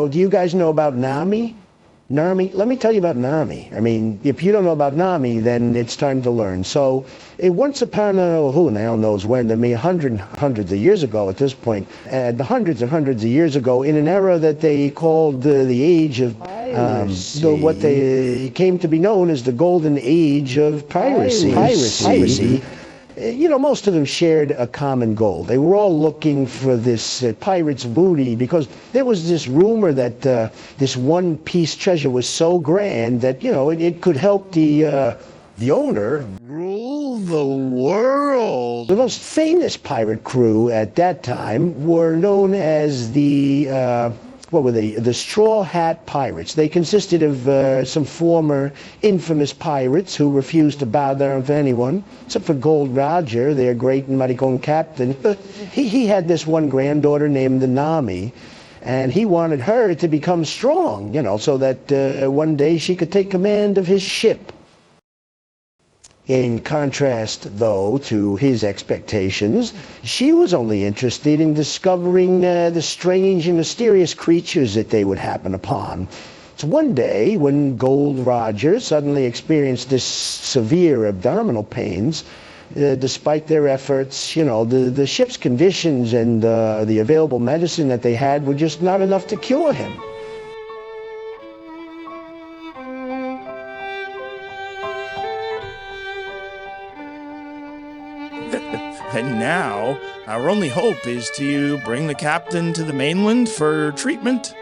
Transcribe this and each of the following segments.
So do you guys know about Nami? Nami, let me tell you about Nami. I mean, if you don't know about Nami, then it's time to learn. So, once upon who the hell knows when, I mean, hundreds of years ago at this point, the hundreds and hundreds of years ago, in an era that they called the age of, what they came to be known as the golden age of piracy. Most of them shared a common goal. They were all looking for this pirate's booty because there was this rumor that this one-piece treasure was so grand that, it could help the owner rule the world. The most famous pirate crew at that time were known as the what were they? The Straw Hat Pirates. They consisted of some former infamous pirates who refused to bow down to anyone, except for Gold Roger, their great and maricon captain. He had this one granddaughter named Nami, and he wanted her to become strong, so that one day she could take command of his ship. In contrast, though, to his expectations, she was only interested in discovering the strange and mysterious creatures that they would happen upon. So one day, when Gold Roger suddenly experienced this severe abdominal pains, despite their efforts, the ship's conditions and the available medicine that they had were just not enough to cure him. And now, our only hope is to bring the captain to the mainland for treatment.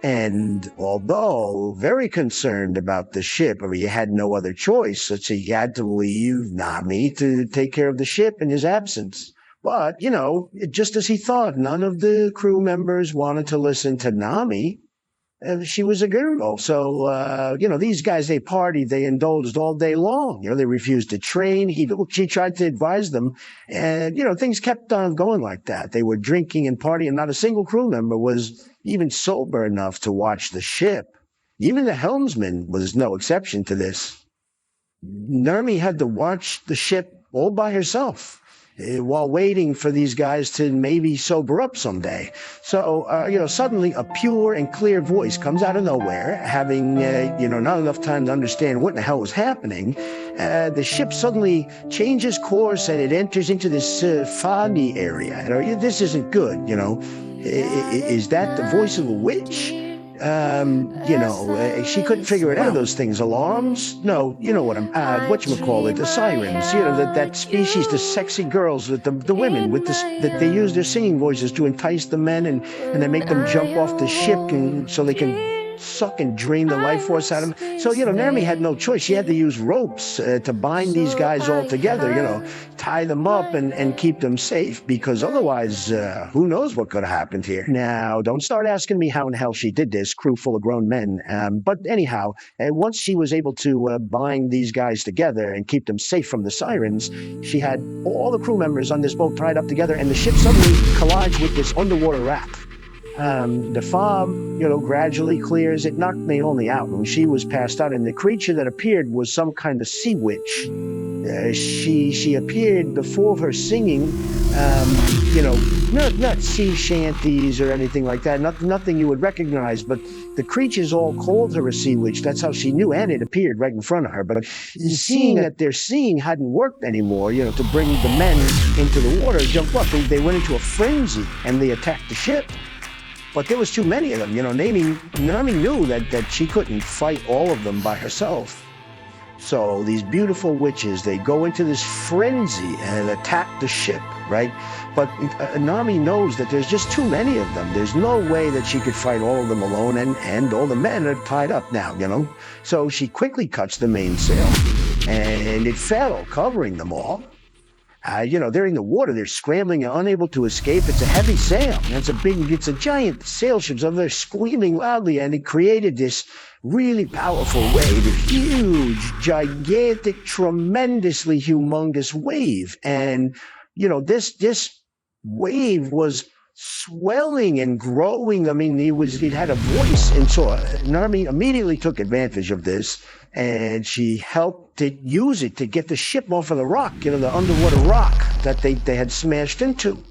And although very concerned about the ship, he had no other choice, so he had to leave Nami to take care of the ship in his absence. But, just as he thought, none of the crew members wanted to listen to Nami. She was a girl. So, these guys, they partied, they indulged all day long. They refused to train. She tried to advise them. And, things kept on going like that. They were drinking and partying. Not a single crew member was even sober enough to watch the ship. Even the helmsman was no exception to this. Nami had to watch the ship all by herself, while waiting for these guys to maybe sober up someday. So, suddenly a pure and clear voice comes out of nowhere, having, not enough time to understand what in the hell was happening. The ship suddenly changes course and it enters into this foggy area. This isn't good, Is that the voice of a witch? She couldn't figure it out. What are those things, alarms? No, you know what whatchamacallit, the sirens, that species, the sexy girls, the women with that they use their singing voices to entice the men and they make them jump off the ship so they can suck and drain the life force out of them. So, Nami had no choice. She had to use ropes to bind these guys all together, tie them up and keep them safe, because otherwise, who knows what could have happened here. Now, don't start asking me how in hell she did this, crew full of grown men. But anyhow, once she was able to bind these guys together and keep them safe from the sirens, she had all the crew members on this boat tied up together, and the ship suddenly collides with this underwater raft. The fog, gradually clears. It knocked Naomi out when she was passed out, and the creature that appeared was some kind of sea witch. She appeared before her singing, not sea shanties or anything like that, nothing you would recognize, but the creatures all called her a sea witch. That's how she knew, and it appeared right in front of her. But seeing that their seeing hadn't worked anymore, to bring the men into the water, jump up, they went into a frenzy, and they attacked the ship. But there was too many of them. Nami knew that she couldn't fight all of them by herself. So these beautiful witches, they go into this frenzy and attack the ship, right? But Nami knows that there's just too many of them. There's no way that she could fight all of them alone, and all the men are tied up now, So she quickly cuts the mainsail, and it fell, covering them all. They're in the water, they're scrambling and unable to escape. It's a heavy sail. It's a giant sail ship, so they're squealing loudly, and it created this really powerful wave, a huge, gigantic, tremendously humongous wave. And, this wave was swelling and growing. I mean, it had a voice. And so Nami immediately took advantage of this, and she helped to use it to get the ship off of the rock, the underwater rock that they had smashed into.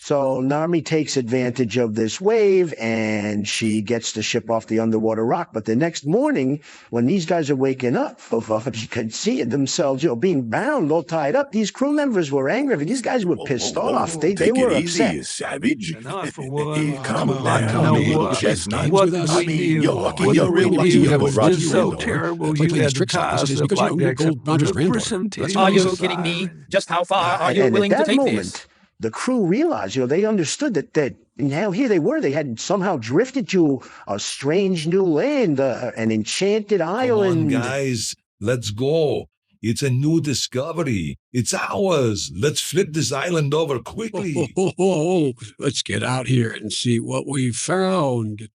So Nami takes advantage of this wave and she gets the ship off the underwater rock. But the next morning, when these guys are waking up, you can see it themselves, being bound, all tied up. These crew members were angry. These guys were pissed off. They were upset. Easy, savage. And I, for one, Calm would like to down, know little what chestnut. what I we mean, did, you're lucky what you're real we lucky did you was Roger just so Randall. terrible. Playing You these tricks like this advertised is up because like you're that. gold Roger's Look for granddaughter. some That's titties why Are you you're on kidding me? fire. Just how far are you And willing at to that take moment, this? the crew realized, they understood that now here they were. They had somehow drifted to a strange new land, an enchanted Come on, island. guys. Let's go. It's a new discovery. It's ours. Let's flip this island over quickly. Let's get out here and see what we found.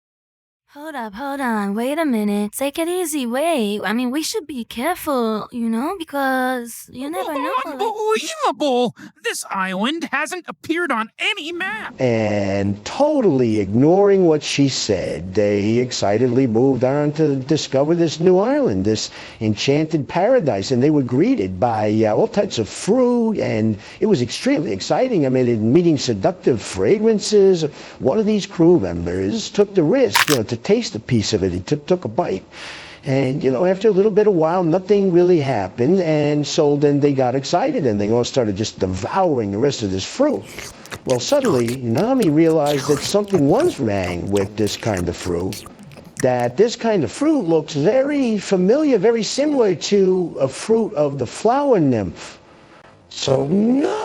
Hold on, wait a minute. Take it easy, wait. I mean, we should be careful, because you never know. Unbelievable! This island hasn't appeared on any map. And totally ignoring what she said, they excitedly moved on to discover this new island, this enchanted paradise. And they were greeted by all types of fruit, and it was extremely exciting. I mean, meeting seductive fragrances. One of these crew members took the risk, to taste a piece of it. He took a bite. And, after a little bit of while, nothing really happened. And so then they got excited and they all started just devouring the rest of this fruit. Well, suddenly, Nami realized that something was wrong with this kind of fruit. That this kind of fruit looks very familiar, very similar to a fruit of the flower nymph. So no.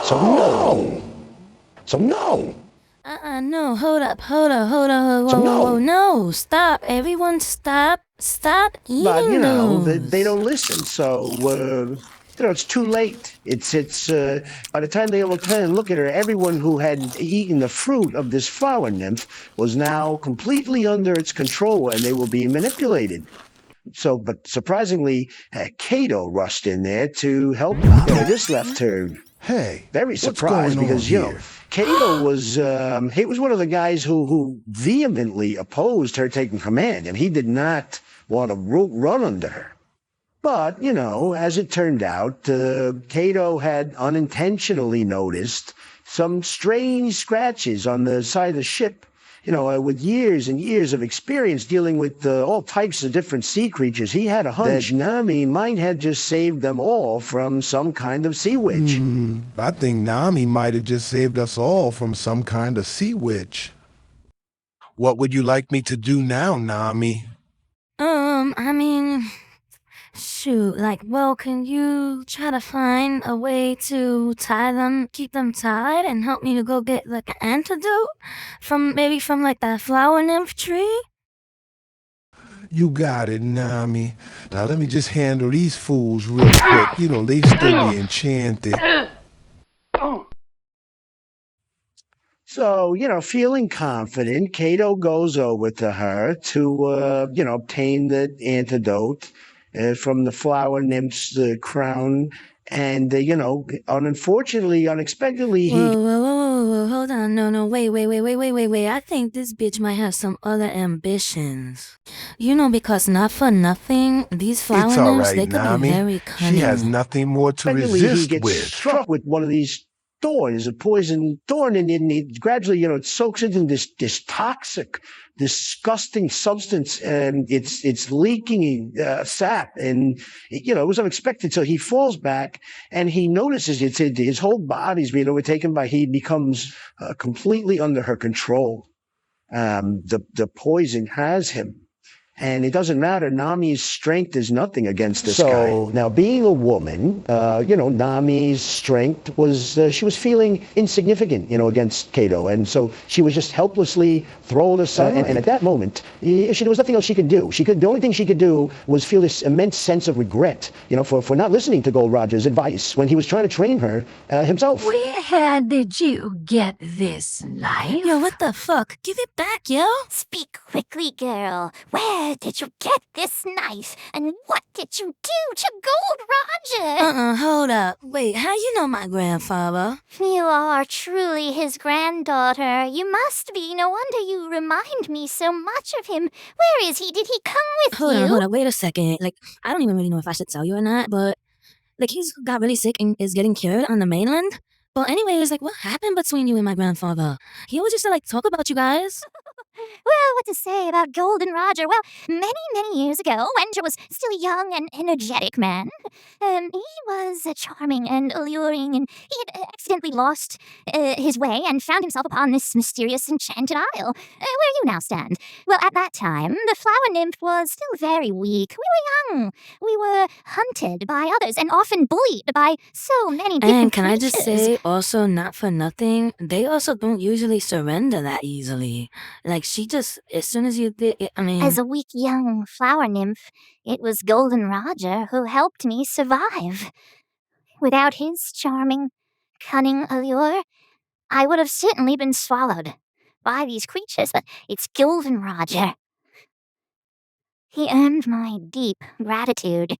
No, hold up, whoa, no, stop, everyone, stop eating But, those. they don't listen, so, it's too late. It's by the time they all turn and look at her, everyone who had eaten the fruit of this flower nymph was now completely under its control, and they were being manipulated. So, but surprisingly, Kato rushed in there to help. This left her very surprised going on because, here? Kato was he was one of the guys who vehemently opposed her taking command, and he did not want to run under her. But, as it turned out, Kato had unintentionally noticed some strange scratches on the side of the ship. With years and years of experience dealing with all types of different sea creatures, he had a hunch that Nami might have just saved them all from some kind of sea witch. I think Nami might have just saved us all from some kind of sea witch. What would you like me to do now, Nami? I mean, shoot, can you try to find a way to tie them, keep them tied, and help me to go get, an antidote from that flower nymph tree? You got it, Nami. Now let me just handle these fools real quick. They still be enchanted. So, feeling confident, Kato goes over to her to, obtain the antidote from the flower nymph's crown. And, unfortunately, unexpectedly, Whoa, hold on. No, wait. I think this bitch might have some other ambitions. Because not for nothing, these flower It's all nymphs, they right, could Nami. be very cunning. She has nothing more to Finally, he resist gets with. struck with one of these thorns, a poison thorn, and it gradually, it soaks into this toxic, disgusting substance, and it's leaking sap, and it was unexpected. So he falls back, and he notices his whole body's being overtaken by. He becomes completely under her control. The poison has him. And it doesn't matter. Nami's strength is nothing against this guy. So now, being a woman, Nami's strength was she was feeling insignificant, against Kato, and so she was just helplessly thrown aside. And at that moment, there was nothing else she could do. The only thing she could do was feel this immense sense of regret, for not listening to Gold Roger's advice when he was trying to train her himself. Where did you get this knife? Yo, what the fuck? Give it back, yo! Speak quickly, girl. Where did you get this knife? And what did you do to Gold Roger? Hold up. Wait, how you know my grandfather? You are truly his granddaughter. You must be. No wonder you remind me so much of him. Where is he? Did he come with you? Hold on, wait a second. I don't even really know if I should tell you or not, but, he's got really sick and is getting cured on the mainland. But anyways, like, what happened between you and my grandfather? He always used to, like, talk about you guys. Well, what to say about Golden Roger? Well, many years ago, when Roger was still a young and energetic man, he was charming and alluring, and he had accidentally lost his way and found himself upon this mysterious enchanted isle, where you now stand. Well, at that time, the flower nymph was still very weak. We were young. We were hunted by others and often bullied by so many different And can I just creatures. say, also, not for nothing, they also don't usually surrender that easily. Like, she just, as soon as you did, I mean... As a weak young flower nymph, it was Golden Roger who helped me survive. Without his charming, cunning allure, I would have certainly been swallowed by these creatures, but it's Golden Roger. He earned my deep gratitude.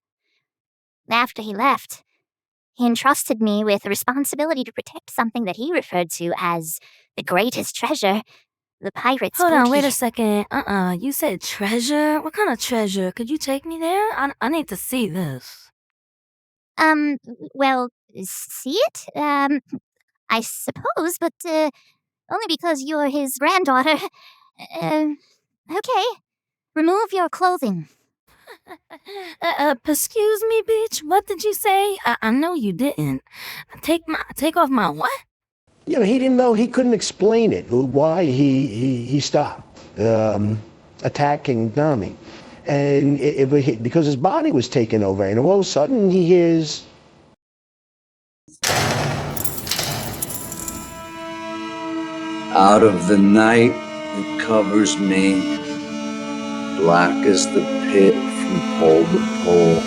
After he left, he entrusted me with the responsibility to protect something that he referred to as the greatest treasure, the pirate's Hold on, booty. wait a second. You said treasure? What kind of treasure? Could you take me there? I need to see this. Well, see it? I suppose, but, only because you're his granddaughter. Okay. Remove your clothing. Excuse me, bitch? What did you say? I know you didn't. Take off my what? You know, he didn't know, he couldn't explain it, why he stopped attacking Nami. And because his body was taken over, and all of a sudden he hears... Out of the night that covers me, black as the pit from pole to pole,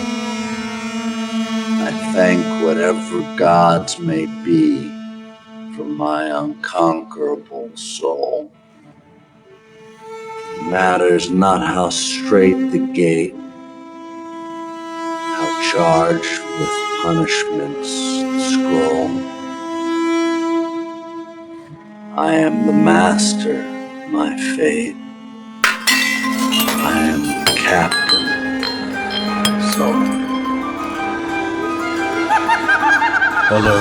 I thank whatever gods may be for my unconquerable soul. It matters not how straight the gate, how charged with punishments the scroll. I am the master, my fate. I am the captain, so. Hello.